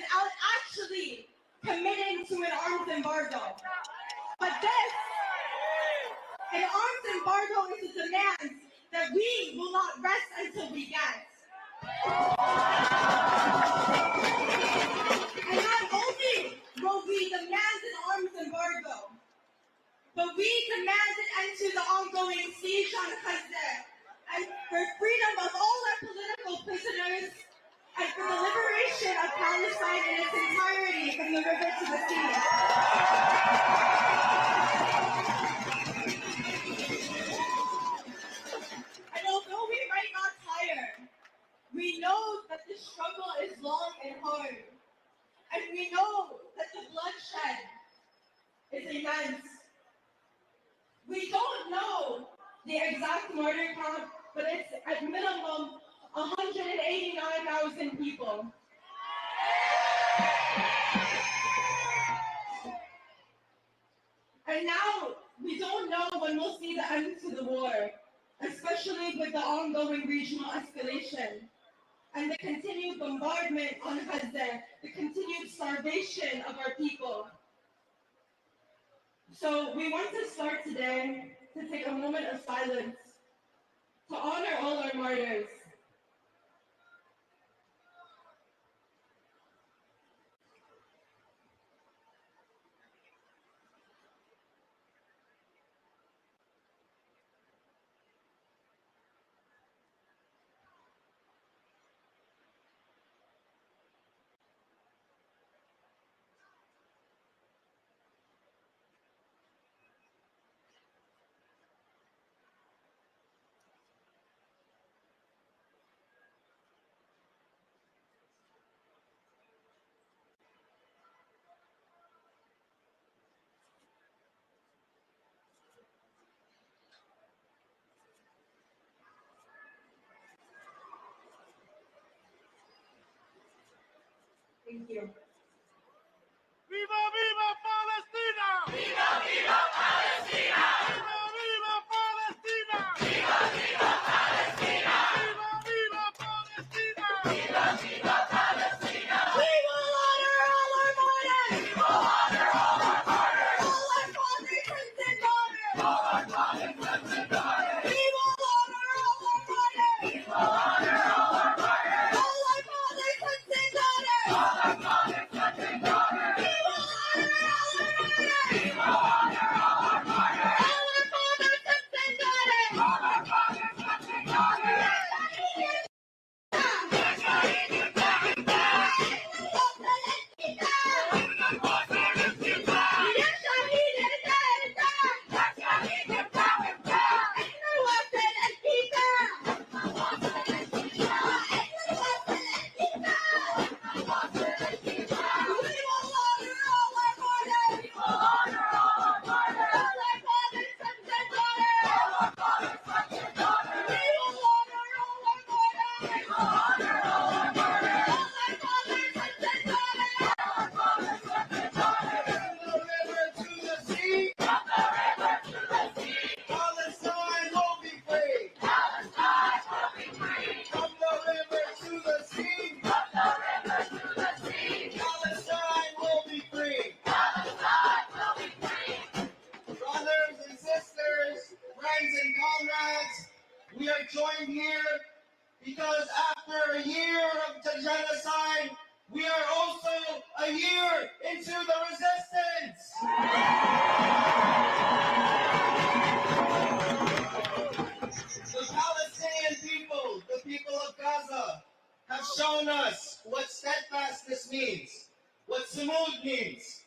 without actually committing to an arms embargo. But this, an arms embargo is a demand that we will not rest until we get. And not only will we demand an arms embargo, but we demand an end to the ongoing siege on Gaza, and for freedom of all our political prisoners, and for the liberation of Palestine in its entirety from the river to the sea. And although we might not tire, we know that the struggle is long and hard. And we know that the bloodshed is immense. We don't know the exact murder count, but it's at minimum 189,000 people. And now we don't know when we'll see the end to the war, especially with the ongoing regional escalation and the continued bombardment on Gaza, the continued starvation of our people. So we want to start today to take a moment of silence to honor all our martyrs. Thank you. ¡Viva, viva Palestina! ¡Viva, viva Palestina! ¡Viva, viva Palestina! ¡Viva, viva Palestina! ¡Viva, viva Palestina! ¡Viva, viva Palestina! We will honor all our martyrs! We will honor all our martyrs! All our fathers, sons, and daughters! All our fathers, sons, and daughters! We will honor all our martyrs! We will honor all our martyrs! All our fathers, sons, and daughters! All our fathers, sons, and daughters! We will honor all our martyrs! We will honor all our martyrs! All our fathers, sons, and daughters! All our fathers, sons, and daughters! We are joined here because after a year of the genocide, we are also a year into the resistance. The Palestinian people, the people of Gaza, have shown us what steadfastness means, what sumud means.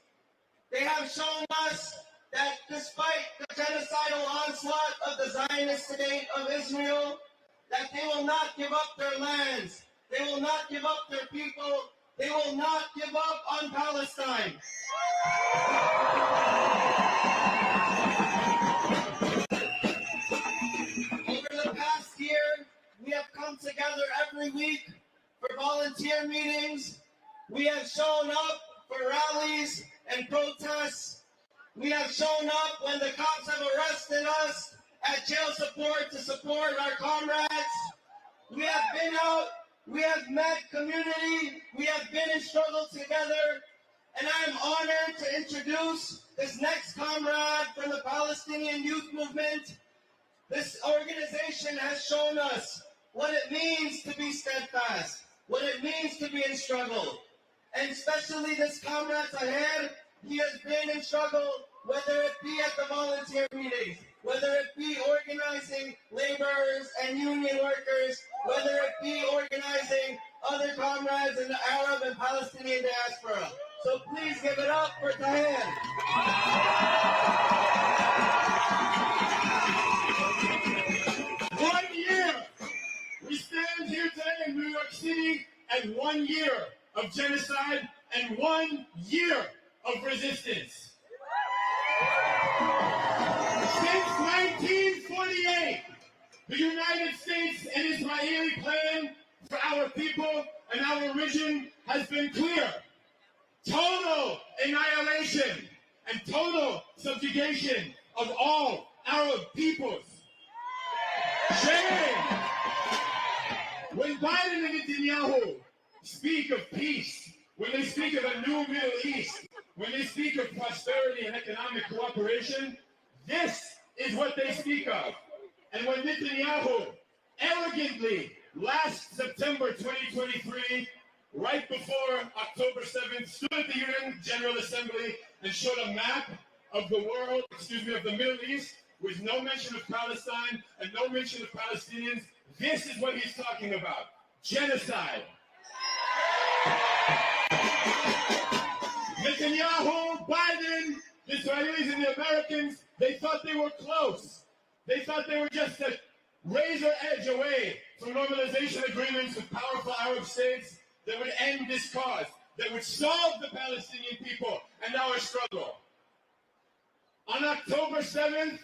They have shown us that despite the genocidal onslaught of the Zionist state of Israel, that they will not give up their lands, they will not give up their people, they will not give up on Palestine. Over the past year, we have come together every week for volunteer meetings. We have shown up for rallies and protests. We have shown up when the cops have arrested us at jail support to support our comrades. We have been out We have met community, we have been in struggle together, and I am honored to introduce this next comrade from the Palestinian Youth Movement. This organization has shown us what it means to be steadfast, what it means to be in struggle. And especially this comrade Taher, he has been in struggle, whether it be at the volunteer meetings, whether it be organizing laborers and union workers, whether it be organizing other comrades in the Arab and Palestinian diaspora. So please give it up for Taher. 1 year. We stand here today in New York City at 1 year of genocide and 1 year of resistance. Since 1948, the United States and Israeli plan for our people and our region has been clear. Total annihilation and total subjugation of all Arab peoples. Shame! When Biden and Netanyahu speak of peace, when they speak of a new Middle East, when they speak of prosperity and economic cooperation, this is what they speak of. And when Netanyahu arrogantly, last September 2023, right before October 7th, stood at the UN General Assembly and showed a map of the world, of the Middle East, with no mention of Palestine and no mention of Palestinians, this is what he's talking about: genocide. Netanyahu, Biden, the Israelis and the Americans, they thought they were close. They thought they were just a razor edge away from normalization agreements with powerful Arab states that would end this cause, that would solve the Palestinian people and our struggle. On October 7th,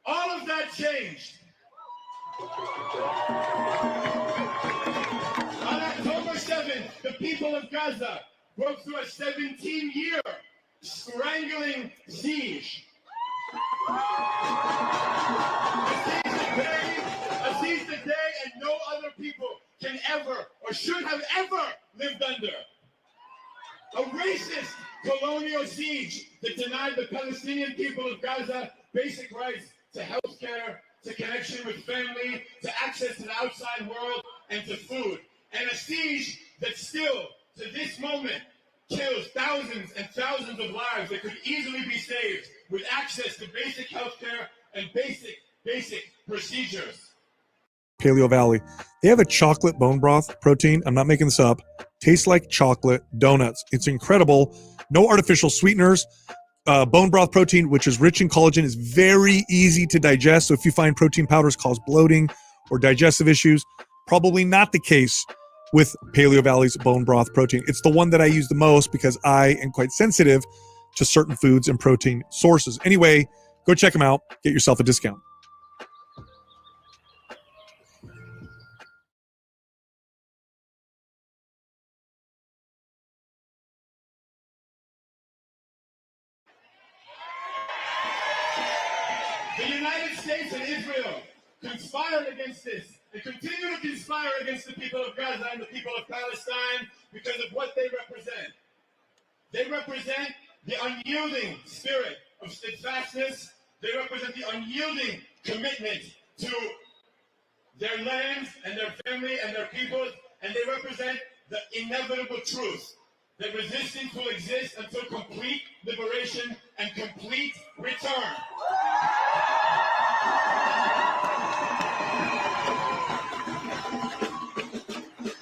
all of that changed. On October 7th, the people of Gaza broke through a 17-year strangling siege. A siege that they and no other people can ever or should have ever lived under. A racist colonial siege that denied the Palestinian people of Gaza basic rights to health care, to connection with family, to access to the outside world, and to food. And a siege that still, to this moment, kills thousands and thousands of lives that could easily be saved with access to basic health care and basic procedures. Paleo Valley. They have a chocolate bone broth protein. I'm not making this up. Tastes like chocolate donuts. It's incredible. No artificial sweeteners. Bone broth protein, which is rich in collagen, is very easy to digest. So if you find protein powders cause bloating or digestive issues, probably not the case with Paleo Valley's bone broth protein. It's the one that I use the most because I am quite sensitive to certain foods and protein sources. Anyway, go check them out. Get yourself a discount. The United States and Israel conspired against this and continue to conspire against the people of Gaza and the people of Palestine because of what they represent. They represent the unyielding spirit of steadfastness. They represent the unyielding commitment to their lands and their family and their people. And they represent the inevitable truth that resistance will exist until complete liberation and complete return. The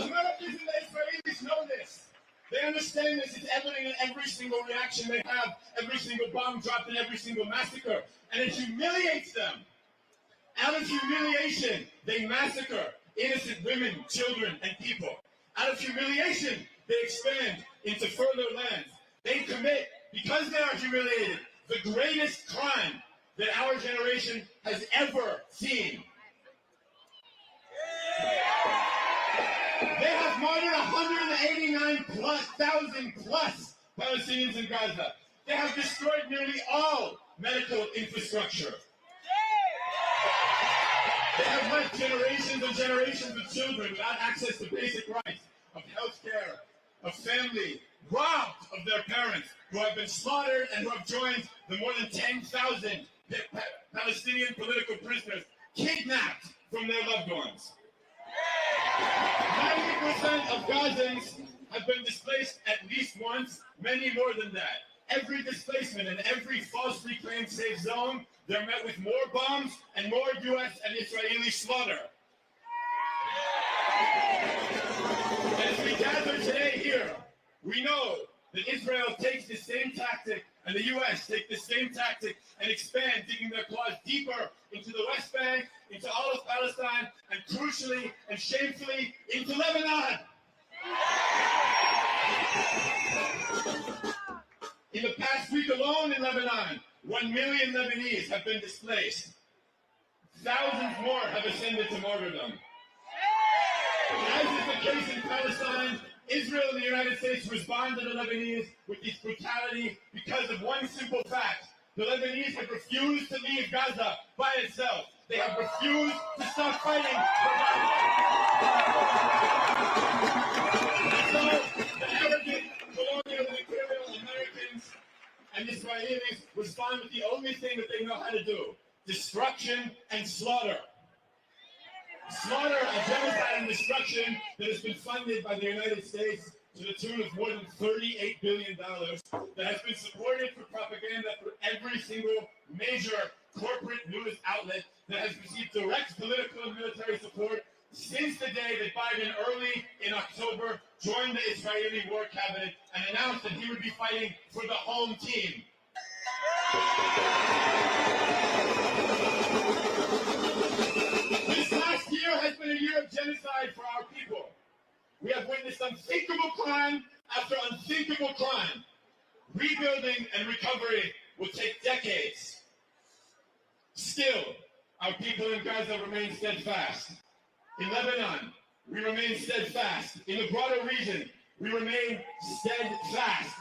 Americans and the Israelis know this. They understand this. It's evident in every single reaction they have, every single bomb dropped and every single massacre. And it humiliates them. Out of humiliation, they massacre innocent women, children, and people. Out of humiliation, they expand into further lands. They commit, because they are humiliated, the greatest crime that our generation has ever seen. They have martyred 189,000 plus Palestinians in Gaza. They have destroyed nearly all medical infrastructure. They have left generations and generations of children without access to basic rights of health care, of family, robbed of their parents, who have been slaughtered and who have joined the more than 10,000 Palestinian political prisoners kidnapped from their loved ones. 90% of Gazans have been displaced at least once, many more than that. Every displacement and every falsely claimed safe zone, they're met with more bombs and more U.S. and Israeli slaughter. As we gather today here, we know that Israel takes the same tactic and the U.S. take the same tactic and expand, digging their claws deeper into the West Bank, into all of Palestine, and crucially and shamefully into Lebanon. In the past week alone in Lebanon, 1 million Lebanese have been displaced. Thousands more have ascended to martyrdom. As is the case in Palestine, Israel and the United States respond to the Lebanese with this brutality because of one simple fact. The Lebanese have refused to leave Gaza by itself. They have refused to stop fighting for Gaza. So, the arrogant colonial and imperial Americans and Israelis respond with the only thing that they know how to do: destruction and slaughter. Slaughter and genocide and destruction that has been funded by the United States to the tune of more than $38 billion, that has been supported for propaganda for every single major corporate news outlet, that has received direct political and military support since the day that Biden, early in October, joined the Israeli war cabinet and announced that he would be fighting for the home team. This last year has been a year of genocide for our people. We have witnessed unthinkable crime after unthinkable crime. Rebuilding and recovery will take decades. Still, our people in Gaza remain steadfast. In Lebanon, we remain steadfast. In the broader region, we remain steadfast.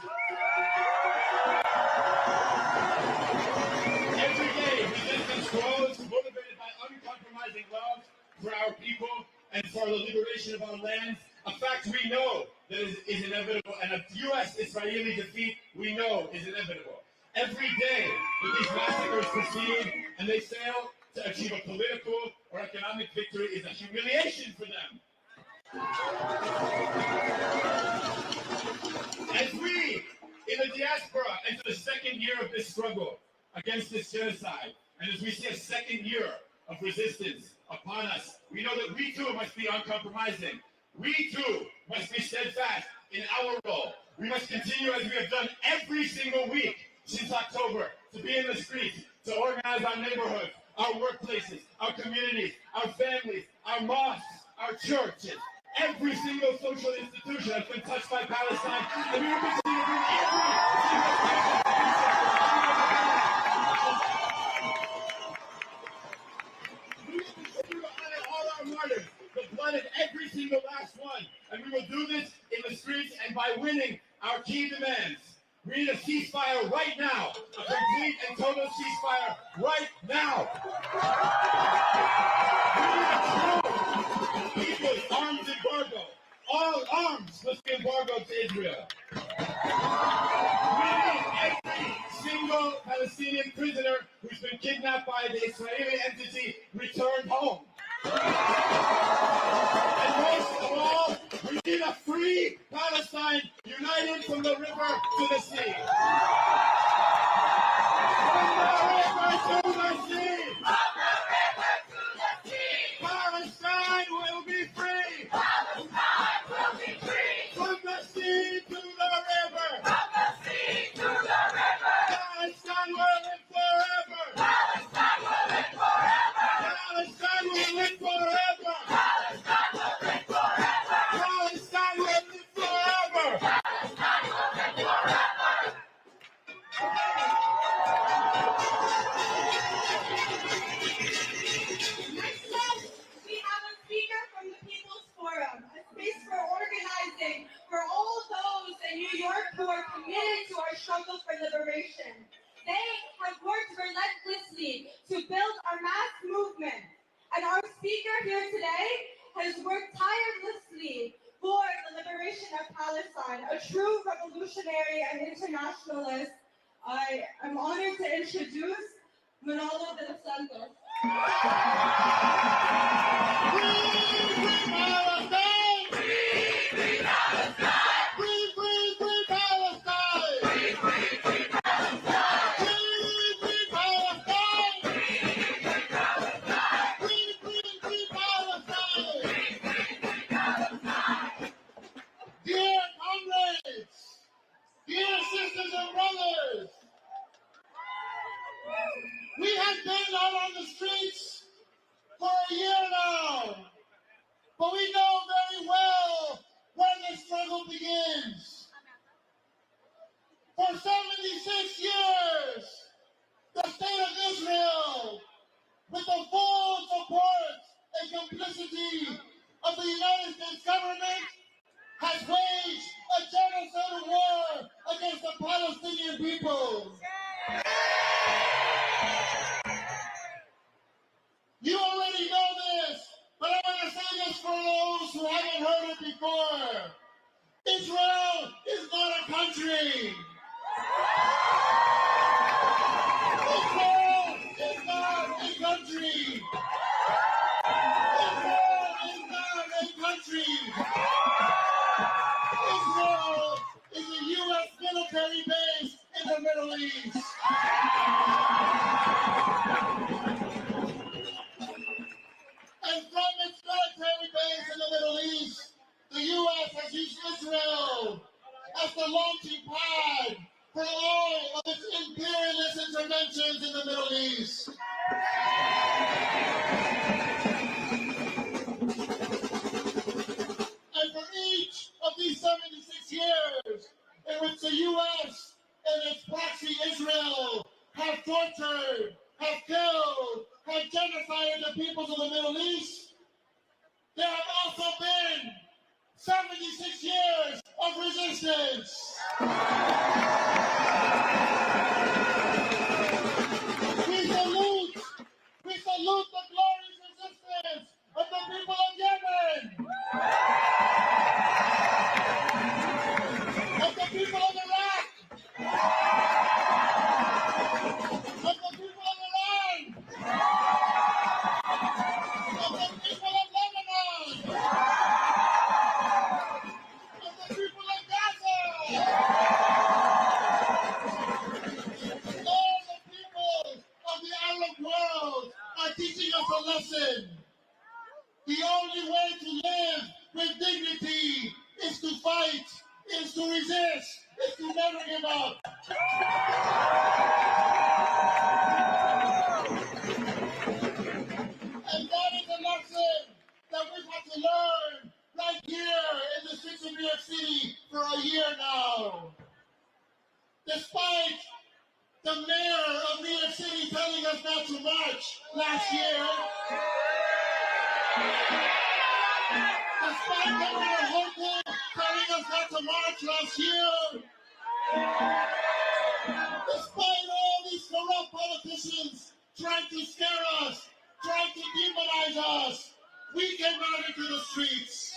Every day, resistance grows, motivated by uncompromising love for our people and for the liberation of our lands. A fact we know that is inevitable, and a U.S.-Israeli defeat we know is inevitable. Every day that these massacres proceed and they fail to achieve a political or economic victory is a humiliation for them. As we, in the diaspora, enter the second year of this struggle against this genocide, and as we see a second year of resistance upon us, we know that we too must be uncompromising. We too must be steadfast in our role. We must continue, as we have done every single week since October, to be in the streets, to organize our neighborhoods, our workplaces, our communities, our families, our mosques, our churches. Every single social institution has been touched by Palestine, and we will continue to bring every single we will continue to honor all our martyrs, the blood of every single last one, and we will do this in the streets and by winning our key demands. We need a ceasefire right now, a complete and total ceasefire right now. We need a true people's arms embargo. All arms must be embargoed to Israel. We need every single Palestinian prisoner who's been kidnapped by the Israeli entity returned home. And most of all, we need a free Palestine united from the river to the sea. From the river to the sea. Palestine will be free. Palestine will be free. From the sea to the river. From the sea to the river. Palestine will live forever. Palestine will live forever. Palestine will live forever. Palestine will live forever. Palestine will live forever. Palestine will live forever. Next up, we have a speaker from the People's Forum, a space for organizing for all those in New York who are committed to our struggle for liberation. They have worked relentlessly to build our mass movement, And our speaker here today has worked tirelessly for the liberation of Palestine, a true revolutionary and internationalist. I am honored to introduce Manolo de los Santos. Dear comrades, dear sisters and brothers, we have been out on the streets for a year now, but we know very well where the struggle begins. For 76 years, the state of Israel, with the full support and complicity of the United States government, has waged a genocidal war against the Palestinian people. You already know this, but I want to say this for those who haven't heard it before. Israel is not a country. Israel is not a country. Israel is not a country. Israel is a U.S. military base in the Middle East. And from its military base in the Middle East, the U.S. has used Israel as the launching pad for all of its imperialist interventions in the Middle East. And for each of these 76 years in which the U.S. and its proxy Israel have tortured, have killed, have genocided the peoples of the Middle East, there have also been 76 years of resistance. We salute the glorious resistance of the people of Yemen, of the people of Iraq, of the people of Iran, of the people of Lebanon, of the people of Gaza, all the people of the Arab world are teaching us a lesson. The only way to live with dignity is to fight, is to resist, is to never give up. And that is a lesson that we've had to learn right here in the streets of New York City for a year now. Despite the mayor of New York City telling us not to march last year, despite Governor Hochul telling us not to march last year, despite all these corrupt politicians trying to scare us, trying to demonize us, we came out into the streets.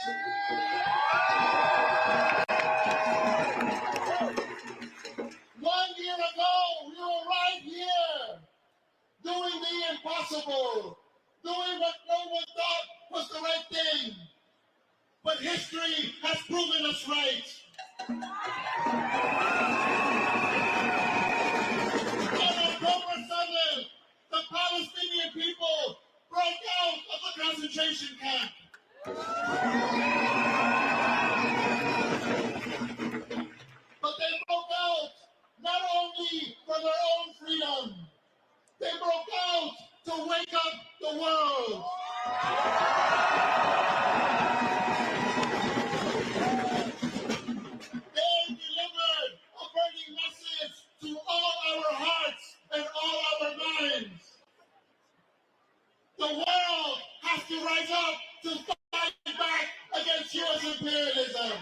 doing the impossible, doing what no one thought was the right thing. But history has proven us right. On October 7th, the Palestinian people broke out of the concentration camp. But they broke out not only for their own freedom, they broke out to wake up the world. They delivered a burning message to all our hearts and all our minds. The world has to rise up to fight back against U.S. imperialism.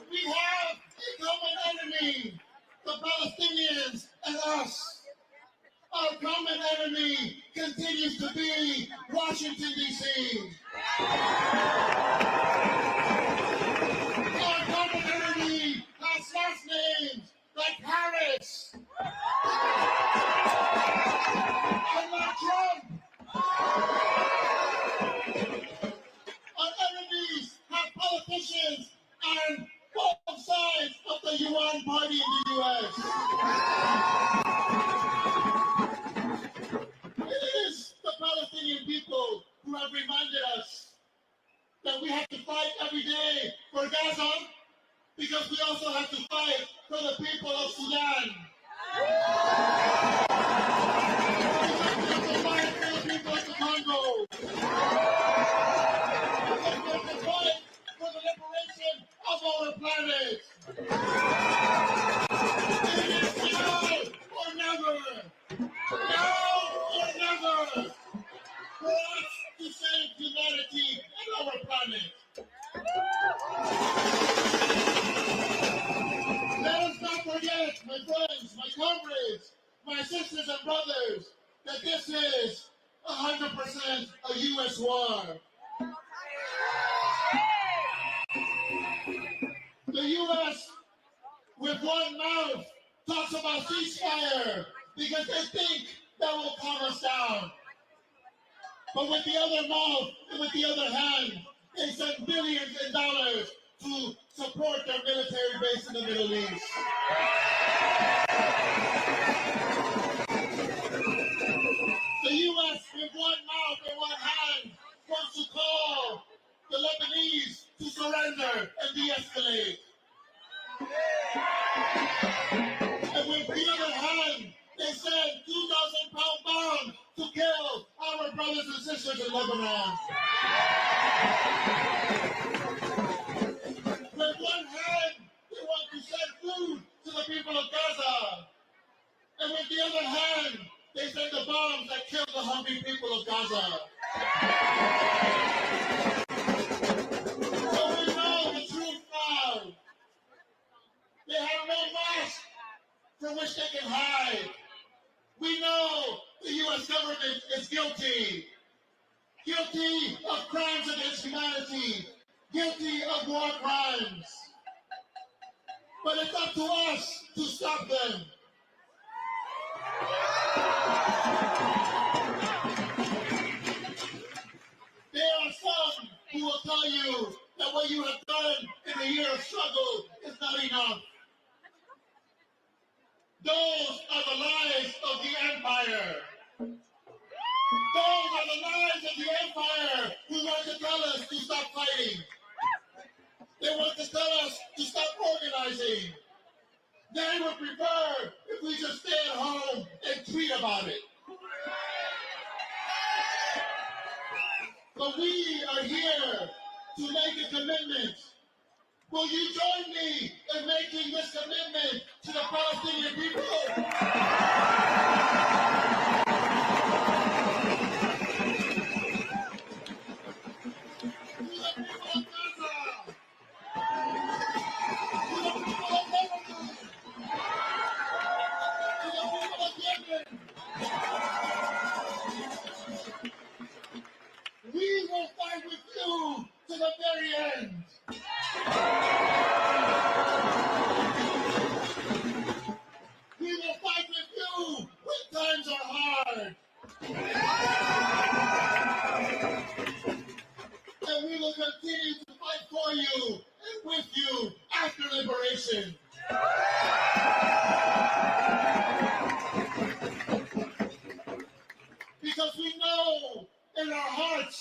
We have a common enemy, the Palestinians have to fight every day for Gaza because we also have to fight for the people of Sudan. We have to fight for the people of the Congo. We have to fight for the liberation of our planet. It is now or never. Now or never. For us to save humanity and our planet. Let us not forget, my friends, my comrades, my sisters and brothers, that this is 100% a U.S. war. The U.S., with one mouth, talks about ceasefire because they think that will calm us down. But with the other mouth and with the other hand, they send billions in dollars to support their military base in the Middle East. The U.S. with one mouth and one hand wants to call the Lebanese to surrender and de-escalate. And with the other hand, they send 2,000-pound bombs to kill our brothers and sisters in Lebanon. With one hand, they want to send food to the people of Gaza. And with the other hand, they send the bombs that kill the hungry people of Gaza. So we know the truth now. They have no mask from which they can hide. We know the U.S. government is guilty. Guilty of crimes against humanity. Guilty of war crimes. But it's up to us to stop them. There are some who will tell you that what you have done in a year of struggle is not enough. Those are the lies of the empire. Those are the lies of the empire who want to tell us to stop fighting. They want to tell us to stop organizing. They would prefer if we just stay at home and tweet about it. But we are here to make a commitment. Will you join me in making this commitment to the Palestinian people? To the people of Gaza! To the people of Lebanon! To the people of Yemen! We will fight with you to the very end! We will fight with you when times are hard. And we will continue to fight for you and with you after liberation. Because we know in our hearts,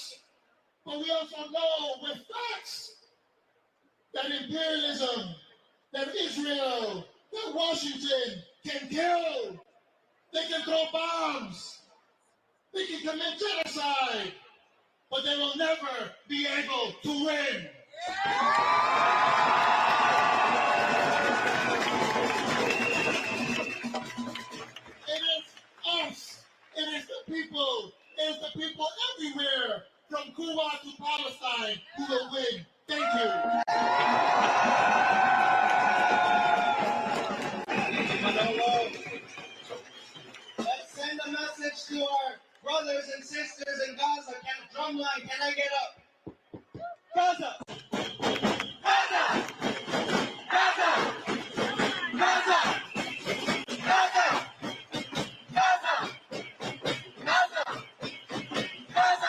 but we also know with facts, that imperialism, that Israel, that Washington can kill. They can throw bombs. They can commit genocide. But they will never be able to win. It is us. It is the people. It is the people everywhere, from Cuba to Palestine, who will win. Thank you. Manolo, let's send a message to our brothers and sisters in Gaza. Drumline, can I get up? Gaza! Gaza! Gaza! Gaza! Gaza! Gaza! Gaza! Gaza!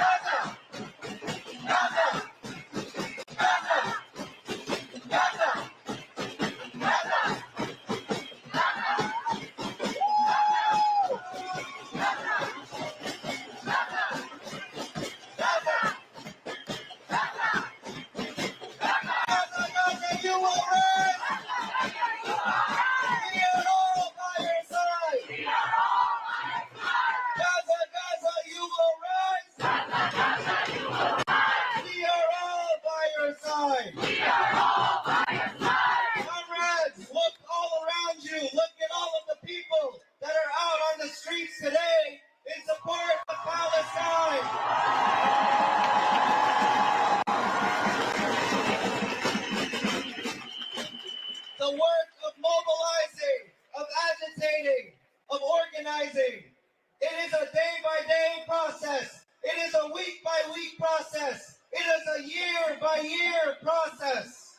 Gaza! Gaza! Gaza! is a week-by-week process. It is a year-by-year process.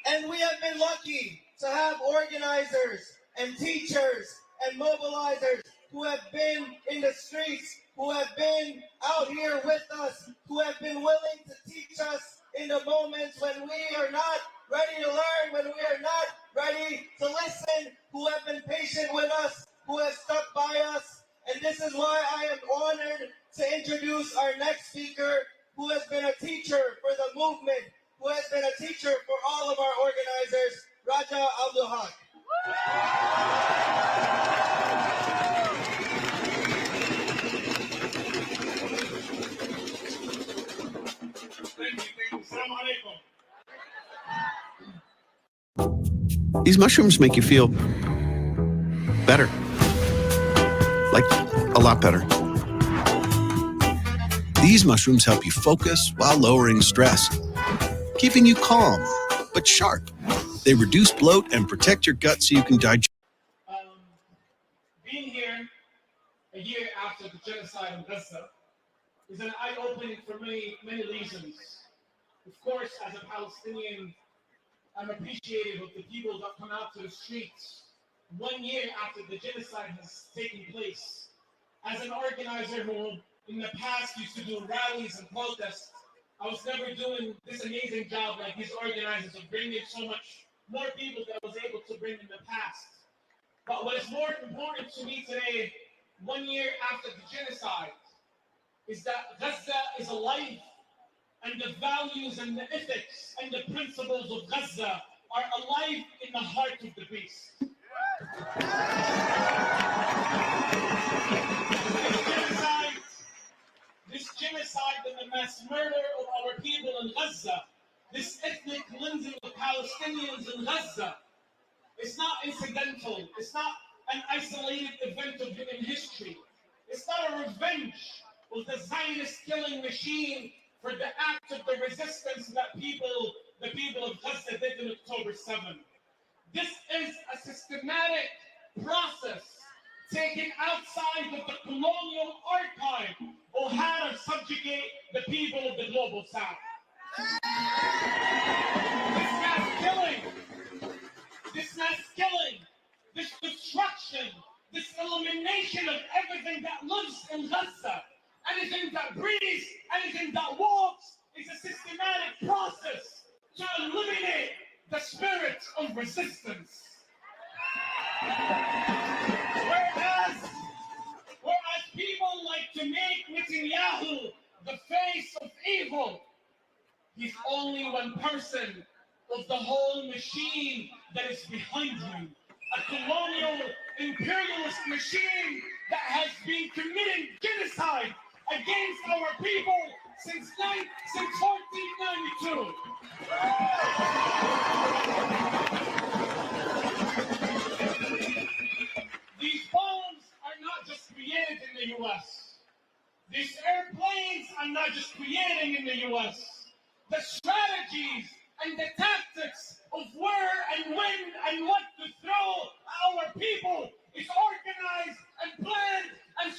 And we have been lucky to have organizers and teachers and mobilizers who have been in the streets, who have been out here with us, who have been willing to teach us in the moments when we are not ready to learn, when we are not ready to listen, who have been patient with us, who have stuck by us. And this is why I am honored to introduce our next speaker, who has been a teacher for the movement, who has been a teacher for all of our organizers, Raja Abdul Haq. Thank you. Assalamu alaikum. These mushrooms make you feel better. Like a lot better. These mushrooms help you focus while lowering stress, keeping you calm but sharp. They reduce bloat and protect your gut so you can digest. Being here a year after the genocide in Gaza is an eye-opening for many reasons. Of course, as a Palestinian, I'm appreciative of the people that come out to the streets 1 year after the genocide has taken place. As an organizer who in the past used to do rallies and protests, I was never doing this amazing job like these organizers of bringing so much more people that I was able to bring in the past. But what is more important to me today, 1 year after the genocide, is that Gaza is alive, and the values and the ethics and the principles of Gaza are alive in the heart of the beast. This genocide and the mass murder of our people in Gaza, this ethnic cleansing of Palestinians in Gaza, it's not incidental. It's not an isolated event in history. It's not a revenge of the Zionist killing machine for the act of the resistance that the people of Gaza did on October 7th. This is a systematic process taken outside of the colonial archive of how to subjugate the people of the global south. This mass killing, this destruction, this elimination of everything that lives in Gaza, anything that breathes, anything that walks, is a systematic process to eliminate the spirit of resistance. Whereas people like to make Netanyahu the face of evil, he's only one person of the whole machine that is behind you. A colonial imperialist machine that has been committing genocide against our people since 1492. These bombs are not just created in the U.S. These airplanes are not just created in the U.S. The strategies and the tactics of where and when and what to throw our people is organized and planned and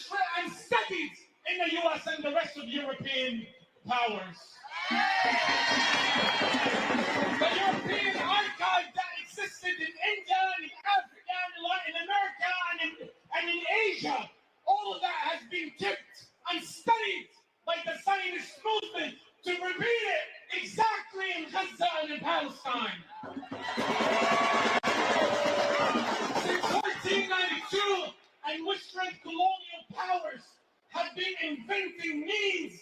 studied in the U.S. and the rest of European powers. The European archive that existed in India and in Africa and in Latin America and in Asia, all of that has been kept and studied by the Zionist movement to repeat it exactly in Gaza and in Palestine. Since 1492, and Western colonial powers have been inventing means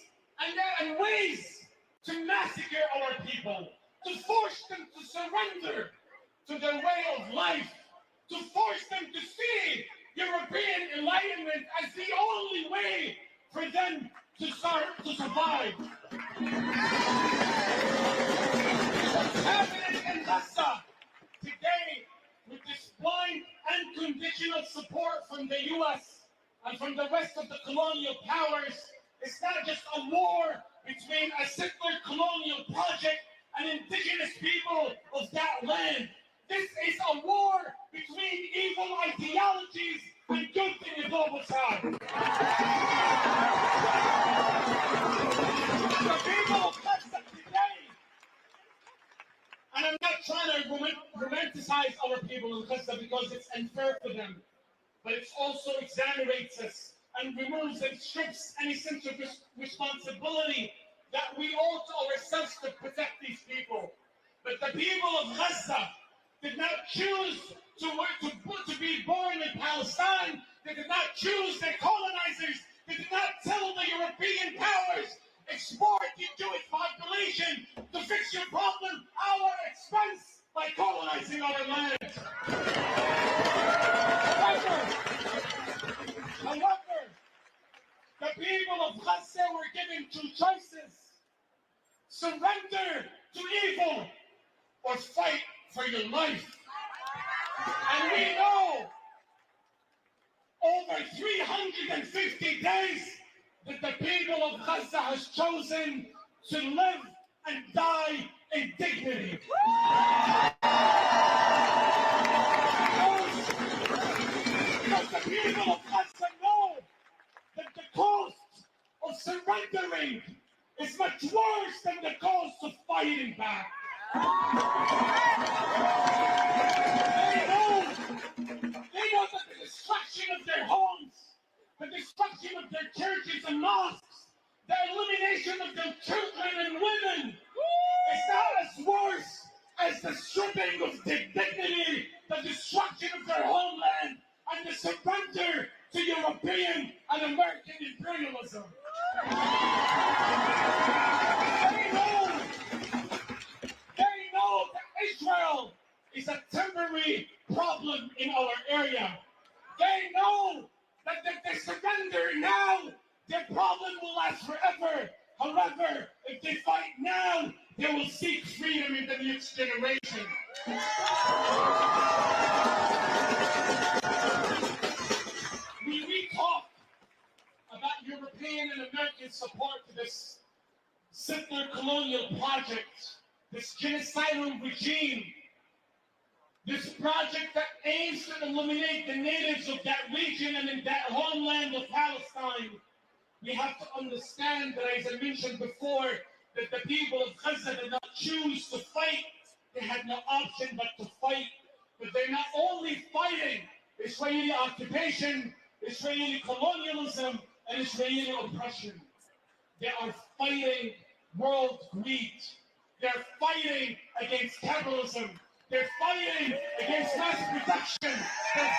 and ways to massacre our people, to force them to surrender to their way of life, to force them to see European enlightenment as the only way for them to survive. What's happening in Gaza today with this blind unconditional support from the U.S. and from the rest of the colonial powers, it's not just a war between a settler colonial project and indigenous people of that land. This is a war between evil ideologies and good in the global south. people in Gaza because it's unfair for them, but it also exonerates us and removes and strips any sense of responsibility that we owe to ourselves to protect these people. But the people of Gaza did not choose to be born in Palestine. They did not choose their colonizers. They did not tell the European powers, export your Jewish population to fix your problem at our expense by colonizing our land. However, the people of Gaza were given two choices: surrender to evil or fight for your life. And we know over 350 days that the people of Gaza has chosen to live and die in dignity. Because the people of Gaza know that the cost of surrendering is much worse than the cost of fighting back. They know that the destruction of their homes, the destruction of their churches and mosques, the elimination of their children and women is not as worse as the stripping of their dignity, the destruction of their homeland, and the surrender to European and American imperialism. They know that Israel is a temporary problem in our area. They know that if they surrender now, their problem will last forever. However, if they fight now, they will seek freedom in the next generation. We talk about European and American support to this settler colonial project, this genocidal regime, this project that aims to eliminate the natives of that region and in that homeland of Palestine. We have to understand that, as I mentioned before, that the people of Gaza did not choose to fight. They had no option but to fight. But they're not only fighting Israeli occupation, Israeli colonialism, and Israeli oppression. They are fighting world greed. They're fighting against capitalism. They're fighting against mass production. They're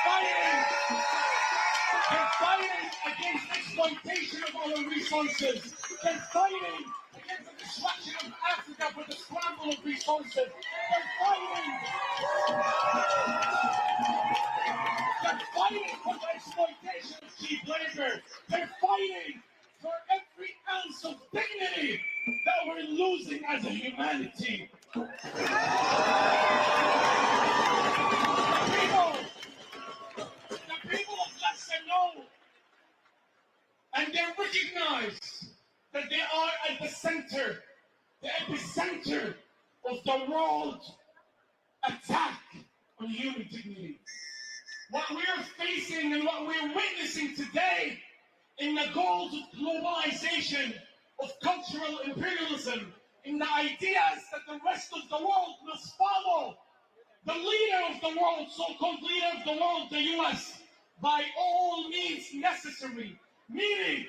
fighting against exploitation of our resources. They're fighting against the destruction of Africa for the scramble of resources. They're fighting for the exploitation of cheap labor. They're fighting for every ounce of dignity that we're losing as a humanity. The people of Gaza know, and they recognize that they are at the center, the epicenter of the world attack on human dignity. What we are facing and what we're witnessing today in the goals of globalization, of cultural imperialism, in the ideas that the rest of the world must follow the leader of the world, so-called leader of the world, the U.S., by all means necessary. Meaning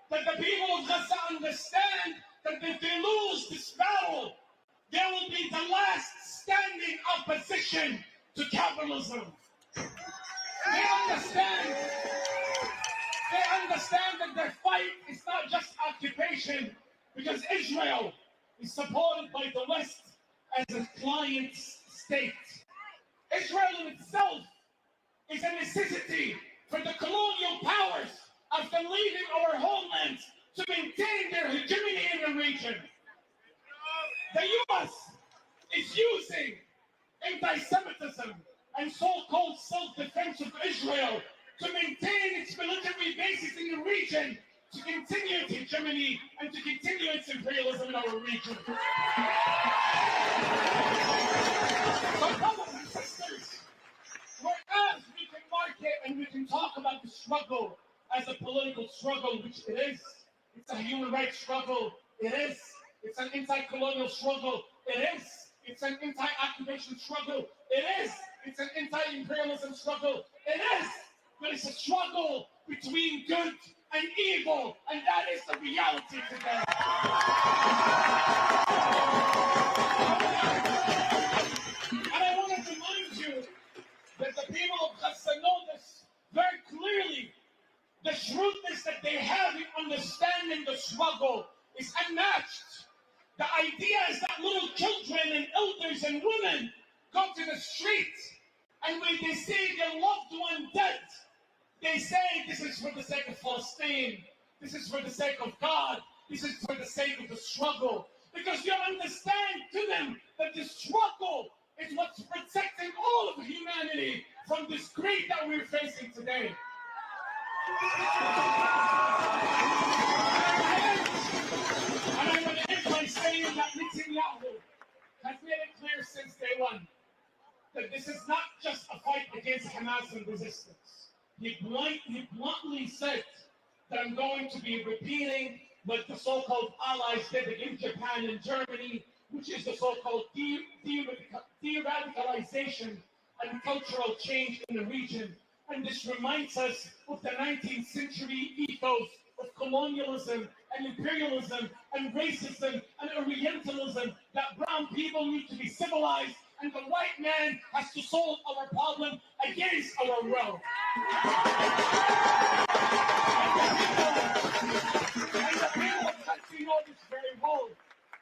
that the people of Gaza understand that if they lose this battle, they will be the last standing opposition to capitalism. They understand that their fight is not just occupation, because Israel is supported by the West as a client state. Israel in itself is a necessity for the colonial powers after leaving our homelands to maintain their hegemony in the region. The U.S. is using anti-Semitism and so-called self-defense of Israel to maintain its military bases in the region, to continue its hegemony and to continue its imperialism in our region. So, brothers and sisters, whereas we can market and we can talk about the struggle as a political struggle, which it is, it's a human rights struggle, it is, it's an anti-colonial struggle, it is, It's an anti-occupation struggle. It is. It's an anti-imperialism struggle. It is. But it's a struggle between good and evil, and that is the reality today. And I want to remind you that the people of Gaza know this very clearly. The shrewdness that they have in understanding the struggle is unmatched. The idea is that little children and elders and women go to the streets, and when they see their loved one dead, they say this is for the sake of Palestine, this is for the sake of God, this is for the sake of the struggle. Because you understand to them that the struggle is what's protecting all of humanity from this greed that we're facing today. And I want to end by saying that Netanyahu has made it clear since day one that this is not just a fight against Hamas and resistance. He bluntly said that I'm going to be repeating what the so-called allies did in Japan and Germany, which is the so-called de-radicalization and cultural change in the region. And this reminds us of the 19th century ethos of colonialism and imperialism and racism and Orientalism, that brown people need to be civilized and the white man has to solve our problem against our will. And the people of country know this very well.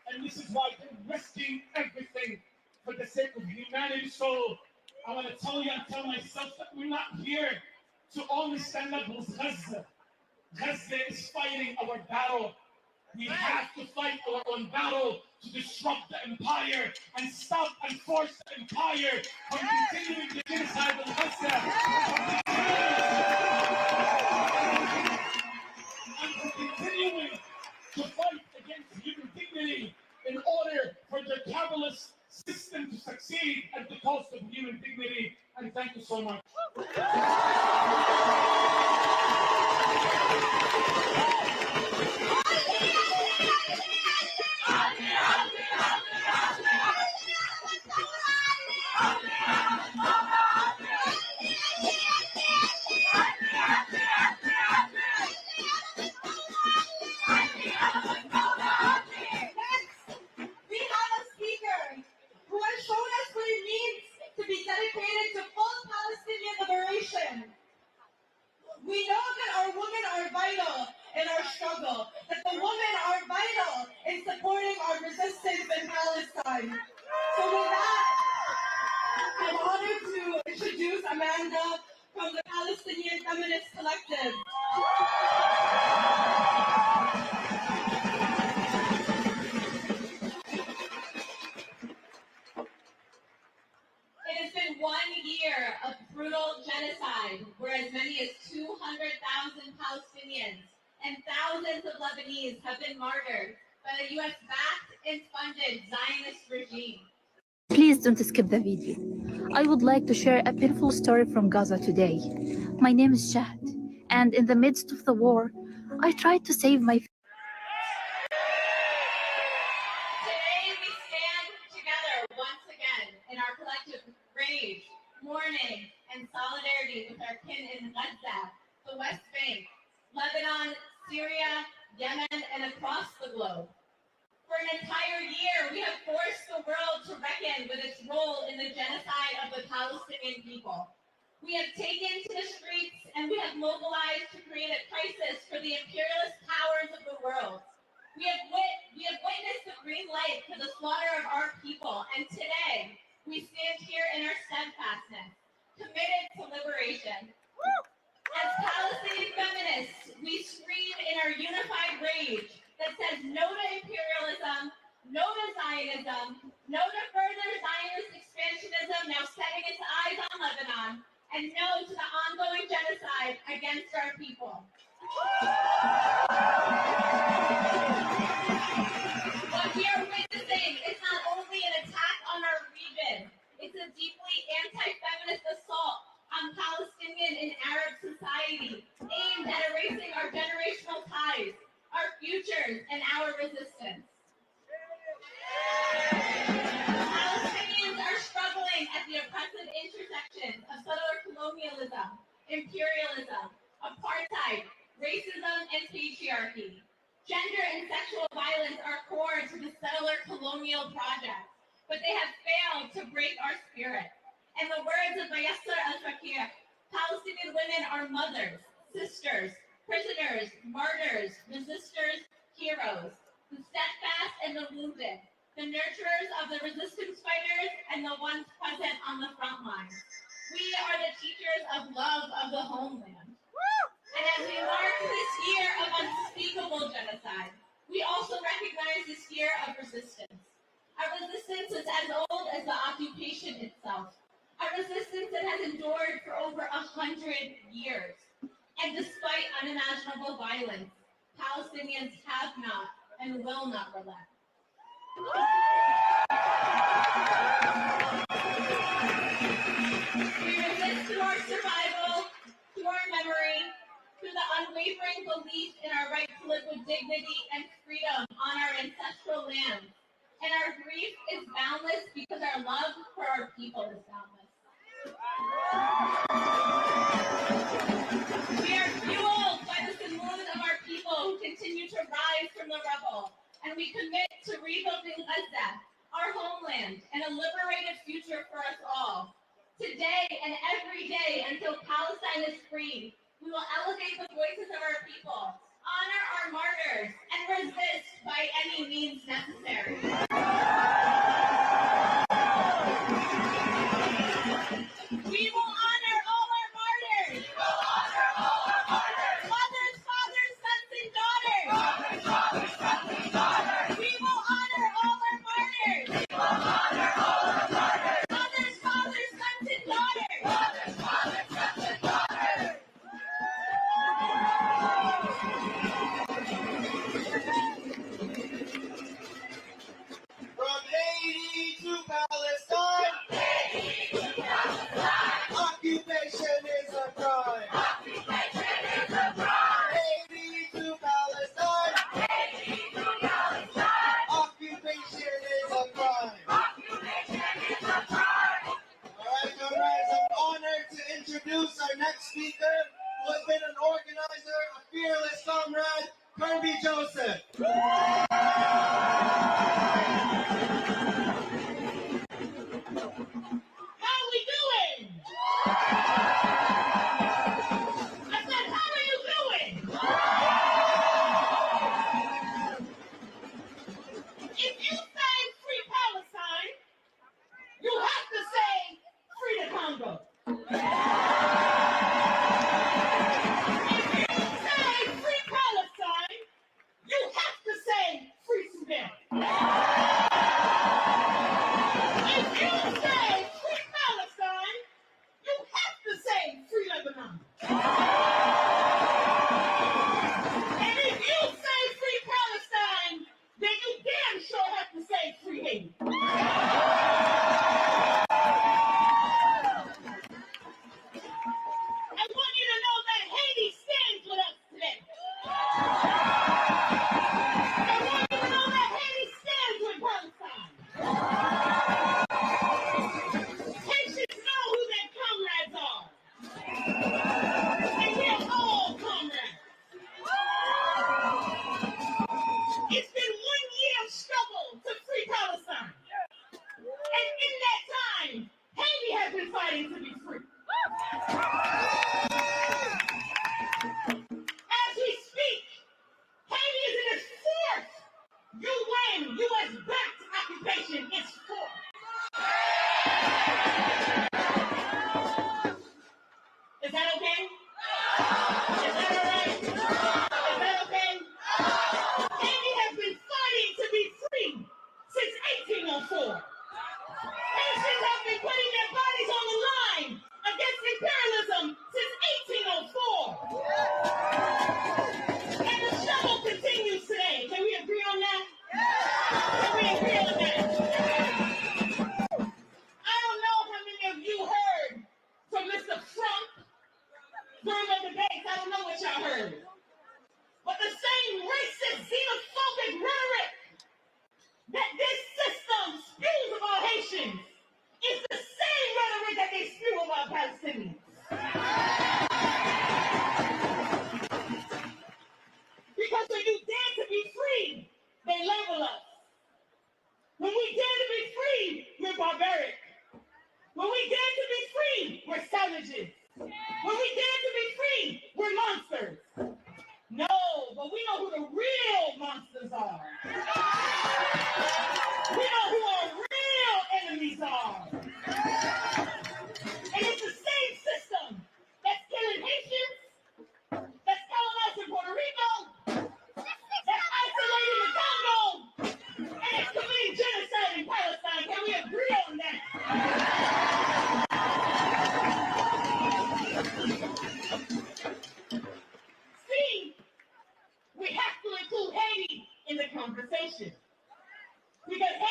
And this is why they're risking everything for the sake of humanity. So I want to tell you and tell myself that we're not here to only stand up with Gaza. Gaza is fighting our battle. We have to fight our own battle to disrupt the empire and stop and force the empire from continuing the genocide of Gaza. And for continuing to fight against human dignity in order for the capitalist system to succeed at the cost of human dignity. And thank you so much. We know that our women are vital in our struggle, that the women are vital in supporting our resistance in Palestine. So with that, I'm honored to introduce Amanda from the Palestinian Feminist Collective. It has been 1 year of brutal genocide where as many as 200,000 Palestinians and thousands of Lebanese have been martyred by the US-backed and funded Zionist regime. Please don't skip the video. I would like to share a painful story from Gaza today. My name is Shahd, and in the midst of the war, I tried to save my Today we stand together once again in our collective rage, mourning, and solidarity with our kin in Gaza, the West Bank, Lebanon, Syria, Yemen, and across the globe. For an entire year, we have forced the world to reckon with its role in the genocide of the Palestinian people. We have taken to the streets and we have mobilized to create a crisis for the imperialist powers of the world. We have witnessed the green light for the slaughter of our people, and today we stand here in our steadfastness, committed to liberation. As Palestinian feminists, we scream in our unified rage that says no to imperialism, no to Zionism, no to further Zionist expansionism now setting its eyes on Lebanon, and no to the ongoing genocide against our people. What we are witnessing is not only an attack on our region, it's a deeply anti-feminist assault on Palestinian and Arab society aimed at erasing our generational ties, our futures, and our resistance. line at the oppressive intersections of settler colonialism, imperialism, apartheid, racism, and patriarchy. Gender and sexual violence are core to the settler colonial project, but they have failed to break our spirit. In the words of Mayasser al-Fakir, Palestinian women are mothers, sisters, prisoners, martyrs, resistors, heroes, the steadfast and the wounded, the nurturers of the resistance fighters and the ones present on the front lines. We are the teachers of love of the homeland. And as we mark this year of unspeakable genocide, we also recognize this year of resistance. A resistance is as old as the occupation itself. A resistance that has endured for over 100 years. And despite unimaginable violence, Palestinians have not and will not relent. We resist to our survival, to our memory, to the unwavering belief in our right to live with dignity and freedom on our ancestral land. And our grief is boundless because our love for our people is boundless. We are fueled by the simoon of our people who continue to rise from the rubble, and we commit to rebuilding Gaza, our homeland, and a liberated future for us all. Today and every day until Palestine is free, we will elevate the voices of our people, honor our martyrs, and resist by any means necessary. We will honor all our martyrs. We will honor all our martyrs. Mothers, fathers, sons, and daughters. Mothers, fathers, sons, and daughters. We will honor all our martyrs. We will honor all our martyrs. Mothers, fathers, sons, and daughters. Mothers, fathers, sons, and daughters. From Haiti to Palestine, occupation is a crime. Occupation is a crime. Haiti to Palestine, Haiti to Palestine. occupation is a crime. Occupation is a crime. All right, comrades, I'm honored to introduce our next speaker, who has been an organizer, a fearless comrade, Kirby Joseph. How are we doing? I said, how are you doing? If you say free Palestine, you have to say free the Congo. If you say free Palestine, you have to say free Sudan. If you say free Palestine, you have to say free Lebanon. And if you say free Palestine, then you damn sure have to say free Haiti. I want you to know that Haiti stands with us today. I want you to know that Haiti stands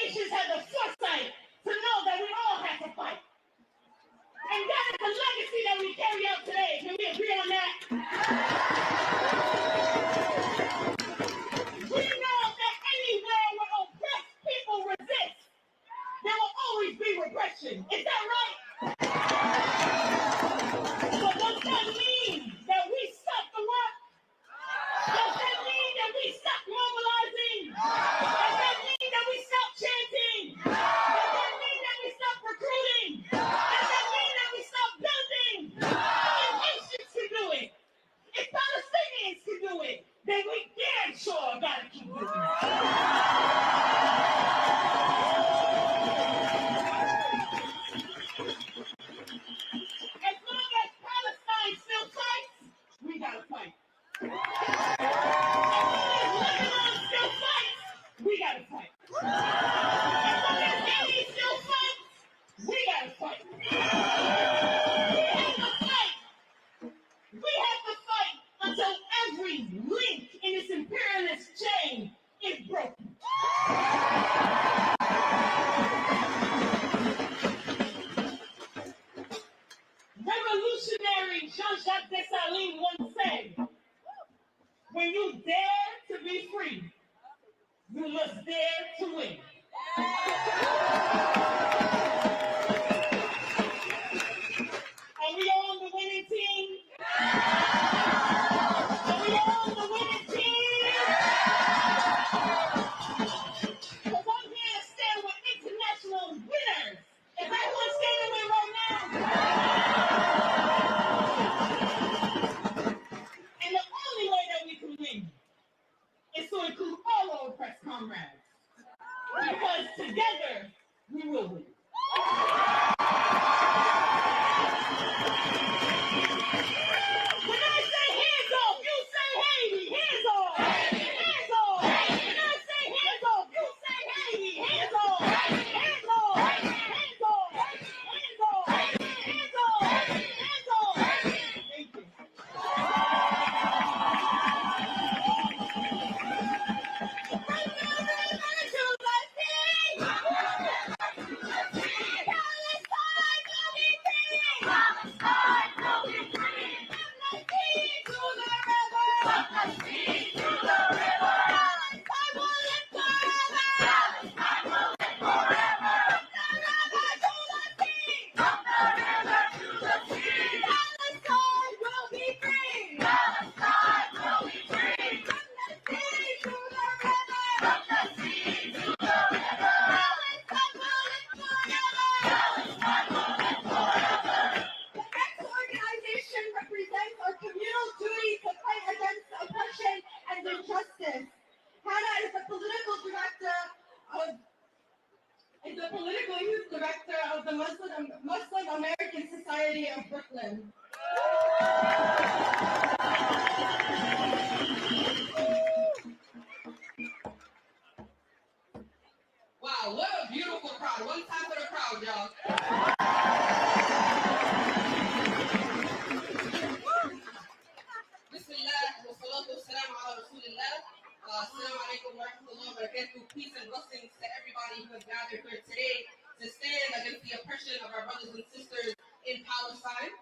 nations had the foresight to know that we all have to fight. And that is the legacy that we carry out today. Can we agree on that? We know that anywhere where oppressed people resist, there will always be repression. Is that right? But does that mean that we stop the work? Does that mean that we stop mobilizing? Does that mean that we stop chanting? Does that mean that we stop recruiting? Does that mean that we stop building? If Haitians can do it, if Palestinians can do it, then we damn sure gotta keep doing it. As long as Palestine still fights, we gotta fight. As long as Lebanon still fights, we gotta fight. As long as Haiti still fights, we gotta fight. We have to fight. We have to fight until every link in this imperialist chain is broken. Revolutionary Jean-Jacques Dessalines once said, when you dare to be free, you must dare to win. Are we on the winning team? Are we on the winning team? Because I'm here to stand with international winners. Is everyone standing with right now? And the only way that we can win is to include all our oppressed comrades. Because together, we will win. When I say hands off, you say Haiti. Hands off. Hands off. When I say hands off, you say Haiti. Hands off. Hands off. Hands off. Hands off. Hands off. Hands off. Thank you. Muslim American Society of Brooklyn. Wow, what a beautiful crowd. One time for the crowd, y'all. Bismillah, wa salatu wa salam ala Rasulillah. Assalamu alaikum wa rahmatullahi wa barakatuh. Peace and blessings to everybody who has gathered here today to stand against the oppression of our brothers and sisters in Palestine.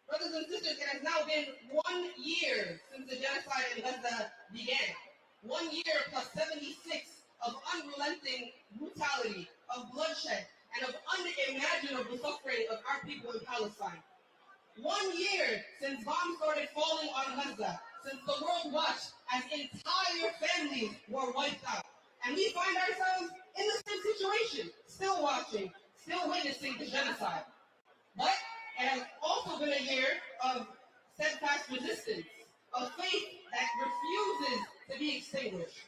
Brothers and sisters, it has now been 1 year since the genocide in Gaza began. 1 year plus 76 of unrelenting brutality, of bloodshed, and of unimaginable suffering of our people in Palestine. 1 year since bombs started falling on Gaza, since the world watched as entire families were wiped out. And we find ourselves in the same situation, still watching, still witnessing the genocide. But it has also been a year of steadfast resistance, of faith that refuses to be extinguished.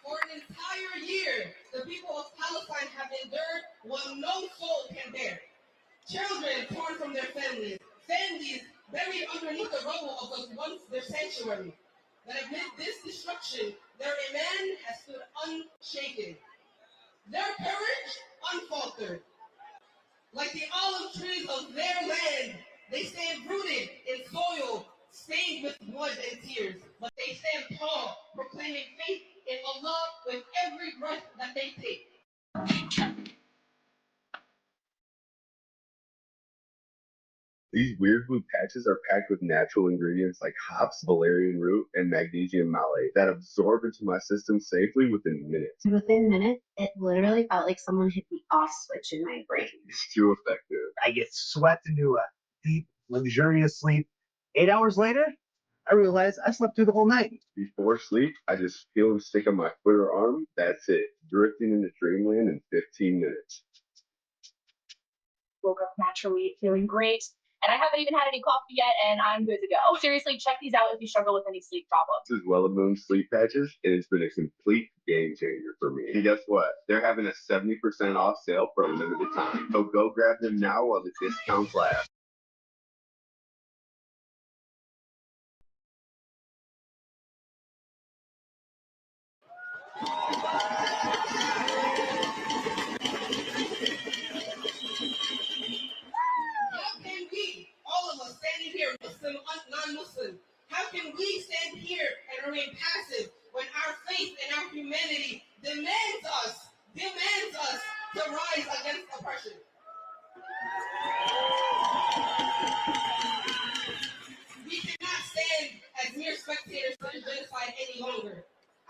For an entire year, the people of Palestine have endured what no soul can bear. Children torn from their families, families buried underneath the rubble of what was once their sanctuary. But amid this destruction, their iman has stood unshaken. Their courage unfaltered. Like the olive trees of their land, they stand rooted in soil, stained with blood and tears, but they stand tall, proclaiming faith in Allah with every breath that they take. These weird blue patches are packed with natural ingredients like hops, valerian root, and magnesium malate that absorb into my system safely within minutes. Within minutes, it literally felt like someone hit the off switch in my brain. It's too effective. I get swept into a deep, luxurious sleep. 8 hours later, I realized I slept through the whole night. Before sleep, I just feel them stick on my foot or arm. That's it. Drifting into dreamland in 15 minutes. Woke up naturally feeling great. And I haven't even had any coffee yet, and I'm good to go. Seriously, check these out if you struggle with any sleep problems. This is Wellaboom Sleep Patches, and it's been a complete game changer for me. And guess what? They're having a 70% off sale for a limited time. So go grab them now while the discounts last. How can we, all of us standing here, Muslim, non-Muslim, how can we stand here and remain passive when our faith and our humanity demands us to rise against oppression? We cannot stand as mere spectators to the genocide any longer.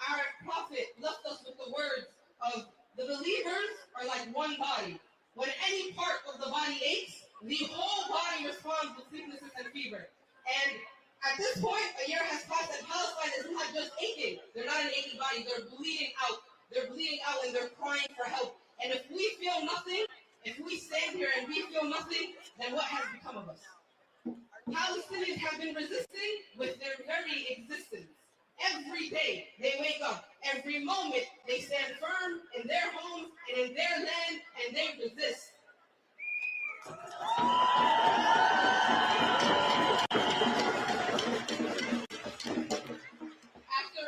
Our prophet left us with the words of the believers are like one body. When any part of the body aches, the whole body responds with sicknesses and fever. And at this point, a year has passed, and Palestine is not just aching. They're not an aching body. They're bleeding out. They're bleeding out, and they're crying for help. And if we feel nothing, if we stand here and we feel nothing, then what has become of us? Palestinians have been resisting with their very existence. Every day they wake up. Every moment they stand firm in their homes and in their land, and they resist. After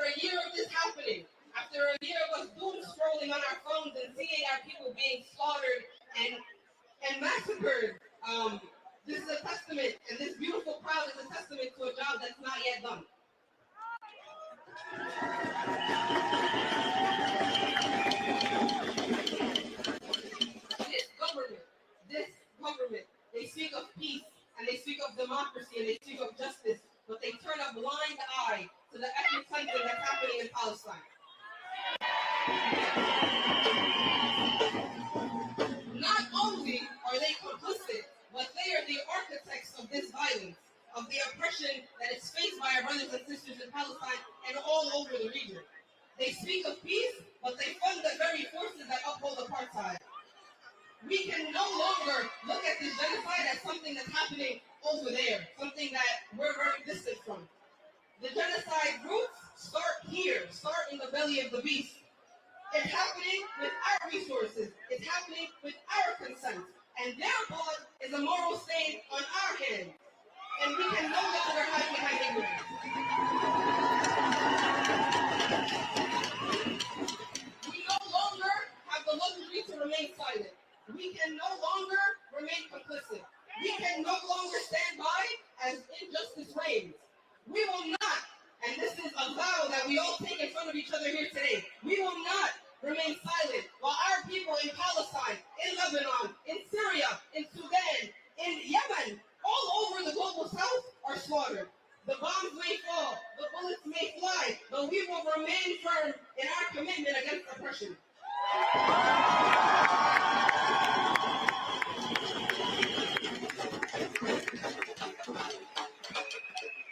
a year of this happening, after a year of us doom scrolling on our phones and seeing our people being slaughtered and massacred, this is a testament, and this beautiful crowd is a testament to a job that's not yet done. This government, they speak of peace, and they speak of democracy, and they speak of justice, but they turn a blind eye to the ethnic cleansing that's happening in Palestine. Not only are they complicit, but they are the architects of this violence, of the oppression that is faced by our brothers and sisters in Palestine and all over the region. They speak of peace, but they fund the very forces that uphold apartheid. We can no longer look at this genocide as something that's happening over there, something that we're very distant from. The genocide roots start here, start in the belly of the beast. It's happening with our resources. It's happening with our consent. And their blood is a moral stain on our hands. And we can no longer hide behind ignorance. We no longer have the luxury to remain silent. We can no longer remain complicit. We can no longer stand by as injustice reigns. We will not, and this is a vow that we all take in front of each other here today, we will not remain silent while our people in Palestine, in Lebanon, in Syria, in Sudan, in Yemen, all over the global south are slaughtered. The bombs may fall, the bullets may fly, but we will remain firm in our commitment against oppression.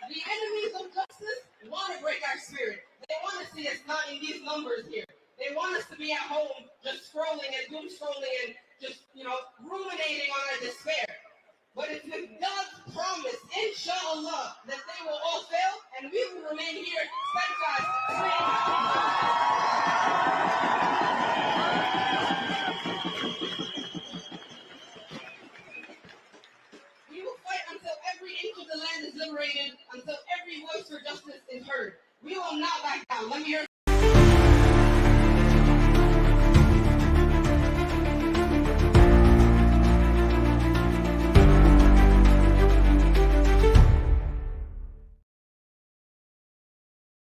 The enemies of justice want to break our spirit. They want to see us not in these numbers here. They want us to be at home just scrolling and doom scrolling and just, ruminating on our despair. But it's with God's promise, inshallah, that they will all fail and we will remain here steadfast, We will fight until every inch of the land is liberated, until every voice for justice is heard. We will not back down. Let me hear